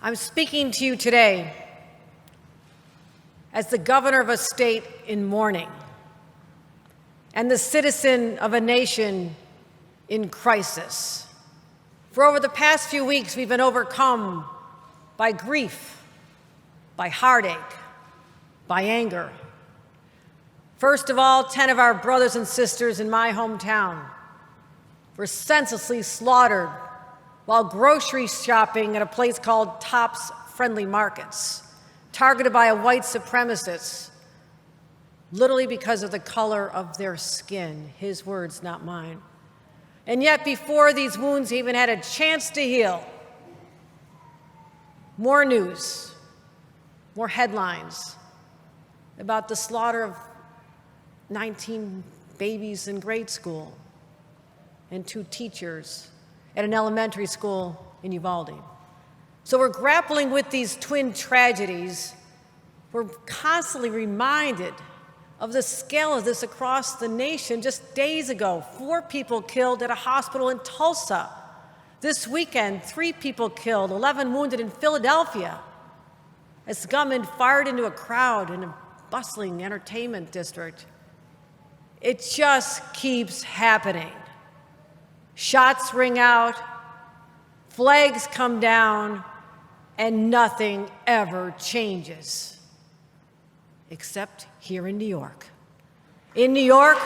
I'm speaking to you today as the governor of a state in mourning and the citizen of a nation in crisis. For over the past few weeks, we've been overcome by grief, by heartache, by anger. First of all, 10 of our brothers and sisters in my hometown were senselessly slaughtered while grocery shopping at a place called Tops Friendly Markets, targeted by a white supremacist, literally because of the color of their skin. His words, not mine. And yet, before these wounds even had a chance to heal, more news, more headlines about the slaughter of 19 babies in grade school and 2 teachers at an elementary school in Uvalde. So we're grappling with these twin tragedies. We're constantly reminded of the scale of this across the nation. Just days ago, 4 people killed at a hospital in Tulsa. This weekend, 3 people killed, 11 wounded in Philadelphia as gunmen fired into a crowd in a bustling entertainment district. It just keeps happening. Shots ring out, flags come down, and nothing ever changes. Except here in New York. In New York,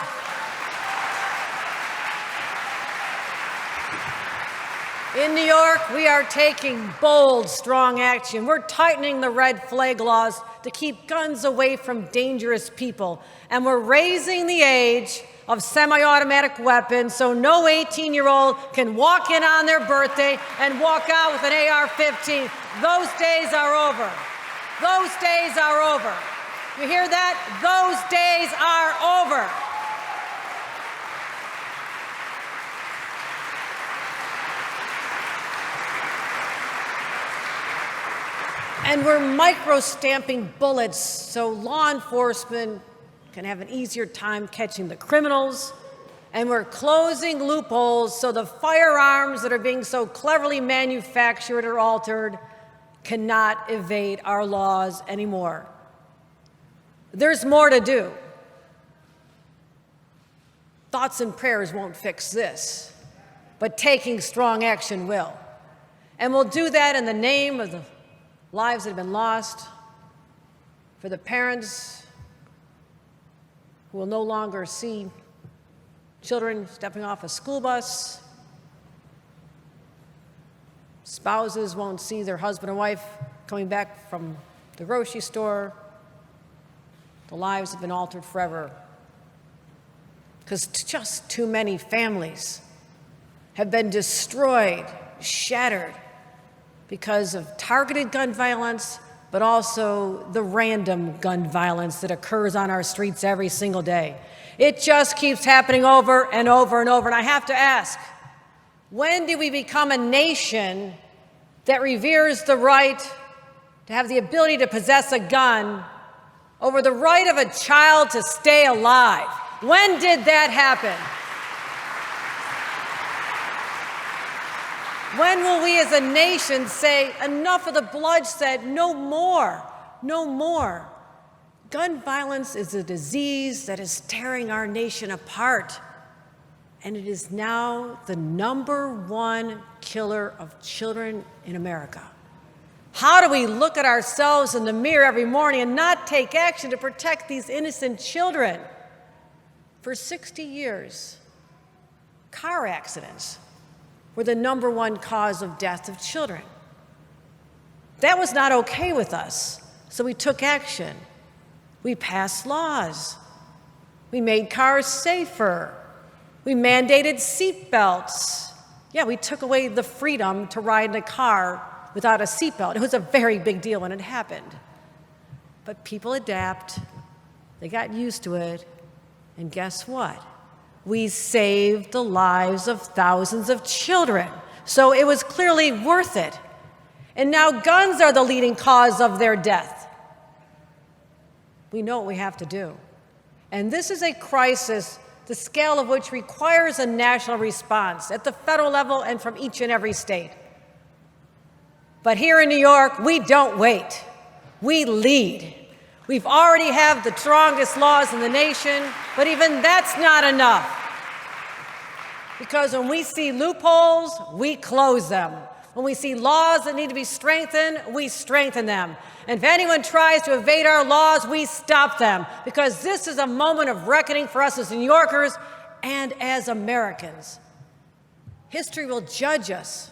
we are taking bold, strong action. We're tightening the red flag laws to keep guns away from dangerous people. And we're raising the age of semi-automatic weapons so no 18-year-old can walk in on their birthday and walk out with an AR-15. Those days are over. Those days are over. You hear that? Those days are over. And we're micro-stamping bullets so law enforcement can have an easier time catching the criminals. And we're closing loopholes so the firearms that are being so cleverly manufactured or altered cannot evade our laws anymore. There's more to do. Thoughts and prayers won't fix this, but taking strong action will. And we'll do that in the name of the lives that have been lost, for the parents who will no longer see children stepping off a school bus, spouses won't see their husband and wife coming back from the grocery store. The lives have been altered forever because just too many families have been destroyed, shattered, because of targeted gun violence, but also the random gun violence that occurs on our streets every single day. It just keeps happening over and over and over. And I have to ask, when do we become a nation that reveres the right to have the ability to possess a gun over the right of a child to stay alive? When did that happen? When will we as a nation say, enough of the bloodshed, no more, no more? Gun violence is a disease that is tearing our nation apart, and it is now the #1 killer of children in America. How do we look at ourselves in the mirror every morning and not take action to protect these innocent children? For 60 years, car accidents were the #1 cause of death of children. That was not okay with us, so we took action. We passed laws. We made cars safer. We mandated seatbelts. Yeah, we took away the freedom to ride in a car without a seatbelt. It was a very big deal when it happened. But people adapt. They got used to it. And guess what? We saved the lives of thousands of children. So it was clearly worth it. And now guns are the leading cause of their death. We know what we have to do. And this is a crisis, the scale of which requires a national response at the federal level and from each and every state. But here in New York, we don't wait. We lead. We've already have the strongest laws in the nation, but even that's not enough. Because when we see loopholes, we close them. When we see laws that need to be strengthened, we strengthen them. And if anyone tries to evade our laws, we stop them. Because this is a moment of reckoning for us as New Yorkers and as Americans. History will judge us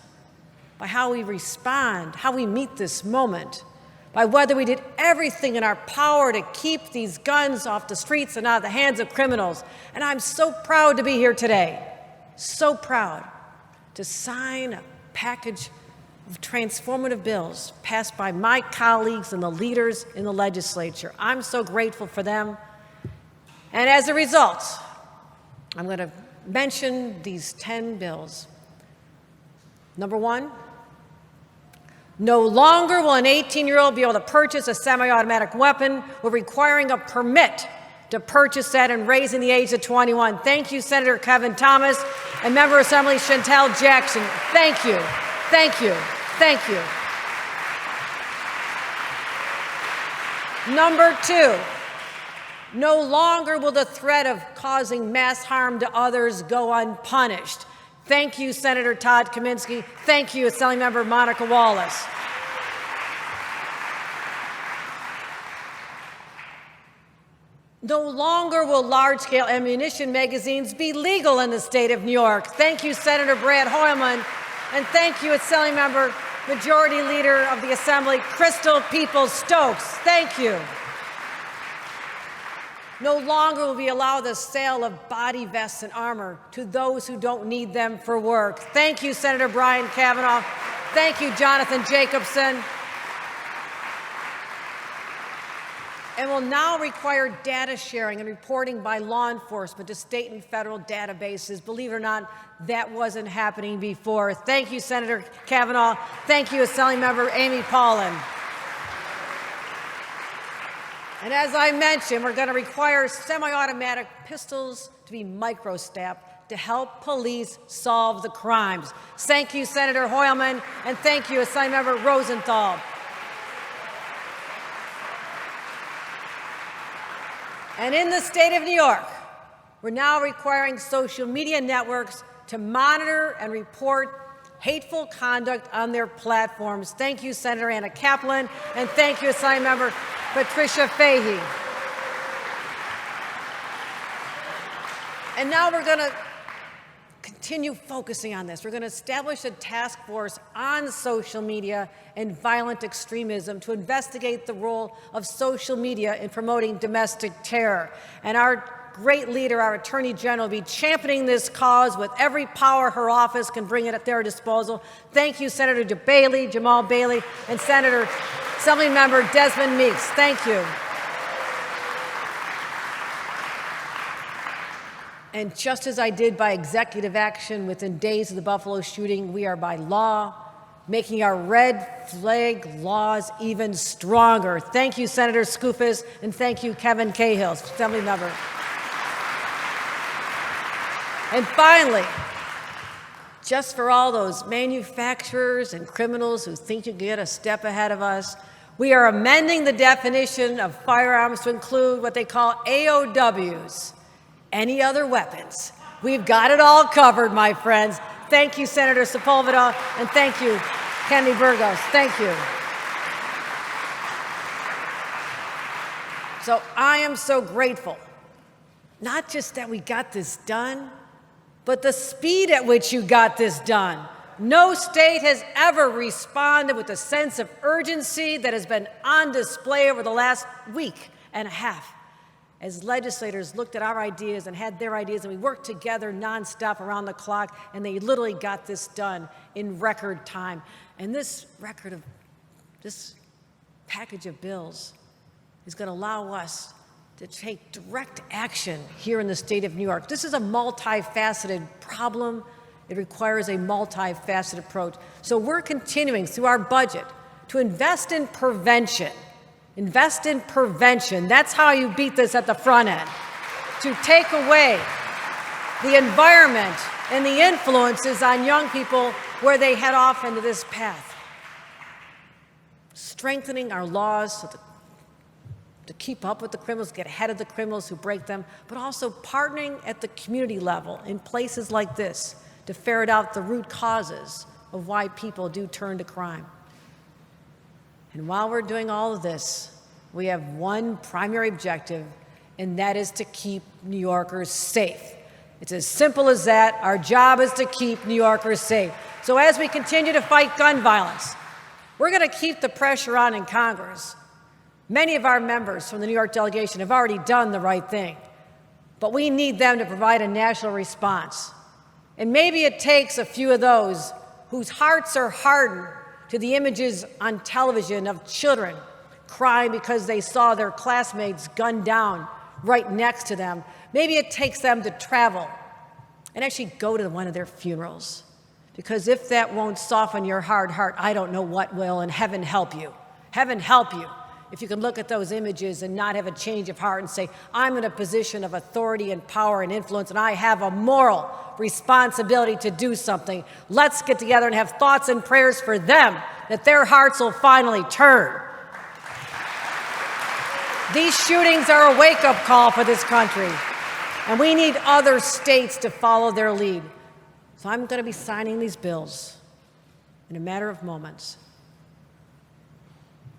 by how we respond, how we meet this moment, by whether we did everything in our power to keep these guns off the streets and out of the hands of criminals. And I'm so proud to be here today, so proud to sign a package of transformative bills passed by my colleagues and the leaders in the legislature. I'm so grateful for them. And as a result, I'm going to mention these 10 bills. Number one, no longer will an 18-year-old be able to purchase a semi-automatic weapon. We're requiring a permit to purchase that and raising the age to 21. Thank you, Senator Kevin Thomas and Member of Assembly Chantel Jackson. Thank you, thank you, thank you. Number two, no longer will the threat of causing mass harm to others go unpunished. Thank you, Senator Todd Kaminsky. Thank you, Assembly Member Monica Wallace. No longer will large-scale ammunition magazines be legal in the state of New York. Thank you, Senator Brad Hoylman, and thank you, Assembly Member, Majority Leader of the Assembly, Crystal Peoples-Stokes. Thank you. No longer will we allow the sale of body vests and armor to those who don't need them for work. Thank you, Senator Brian Kavanaugh. Thank you, Jonathan Jacobson. And will now require data sharing and reporting by law enforcement to state and federal databases. Believe it or not, that wasn't happening before. Thank you, Senator Kavanaugh. Thank you, Assembly Member Amy Paulin. And as I mentioned, we're going to require semi-automatic pistols to be micro-stabbed to help police solve the crimes. Thank you, Senator Hoylman, and thank you, Assemblymember Rosenthal. And in the state of New York, we're now requiring social media networks to monitor and report hateful conduct on their platforms. Thank you, Senator Anna Kaplan, and thank you, Assemblymember Patricia Fahey. And now we're going to continue focusing on this. We're going to establish a task force on social media and violent extremism to investigate the role of social media in promoting domestic terror. And our great leader, our Attorney General, will be championing this cause with every power her office can bring it at their disposal. Thank you, Senator Jamal Bailey, and Senator Assemblymember Desmond Meeks. Thank you. And just as I did by executive action within days of the Buffalo shooting, we are by law making our red flag laws even stronger. Thank you, Senator Skoufis, and thank you, Kevin Cahill, Assemblymember. And finally, just for all those manufacturers and criminals who think you can get a step ahead of us, we are amending the definition of firearms to include what they call AOWs, any other weapons. We've got it all covered, my friends. Thank you, Senator Sepulveda, and thank you, Kennedy Burgos. Thank you. So I am so grateful, not just that we got this done, but the speed at which you got this done. No state has ever responded with the sense of urgency that has been on display over the last week and a half as legislators looked at our ideas and had their ideas, and we worked together nonstop around the clock, and they literally got this done in record time. And this package of bills is going to allow us to take direct action here in the state of New York. This is a multifaceted problem. It requires a multifaceted approach. So we're continuing through our budget to invest in prevention. Invest in prevention. That's how you beat this at the front end. To take away the environment and the influences on young people where they head off into this path. strengthening our laws to keep up with the criminals, get ahead of the criminals who break them, but also partnering at the community level in places like this to ferret out the root causes of why people do turn to crime. And while we're doing all of this, we have one primary objective, and that is to keep New Yorkers safe. It's as simple as that. Our job is to keep New Yorkers safe. So as we continue to fight gun violence, we're going to keep the pressure on in Congress. Many of our members from the New York delegation have already done the right thing, but we need them to provide a national response. And maybe it takes a few of those whose hearts are hardened to the images on television of children crying because they saw their classmates gunned down right next to them. Maybe it takes them to travel and actually go to one of their funerals. Because if that won't soften your hard heart, I don't know what will, and heaven help you. Heaven help you if you can look at those images and not have a change of heart and say, I'm in a position of authority and power and influence, and I have a moral responsibility to do something. Let's get together and have thoughts and prayers for them, that their hearts will finally turn. These shootings are a wake-up call for this country, and we need other states to follow their lead. So I'm going to be signing these bills in a matter of moments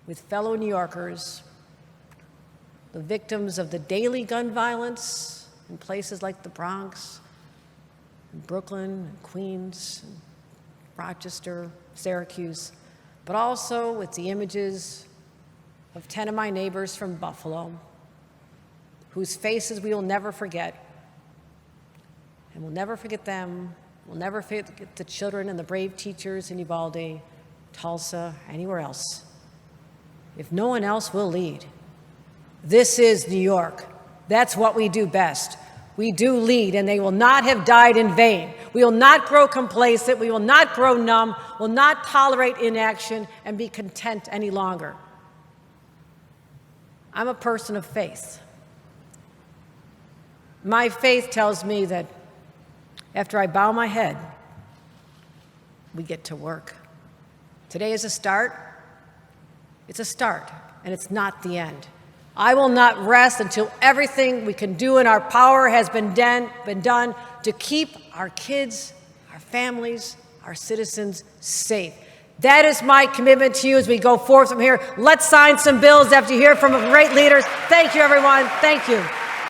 with fellow New Yorkers, the victims of the daily gun violence in places like the Bronx, and Brooklyn, and Queens, and Rochester, Syracuse, but also with the images of 10 of my neighbors from Buffalo, whose faces we will never forget. And we'll never forget them. We'll never forget the children and the brave teachers in Uvalde, Tulsa, anywhere else. If no one else will lead. This is New York. That's what we do best. We do lead, and they will not have died in vain. We will not grow complacent. We will not grow numb. We'll not tolerate inaction and be content any longer. I'm a person of faith. My faith tells me that after I bow my head, we get to work. Today is a start. It's a start, and it's not the end. I will not rest until everything we can do in our power has been done to keep our kids, our families, our citizens safe. That is my commitment to you as we go forth from here. Let's sign some bills after you hear from great leaders. Thank you, everyone. Thank you.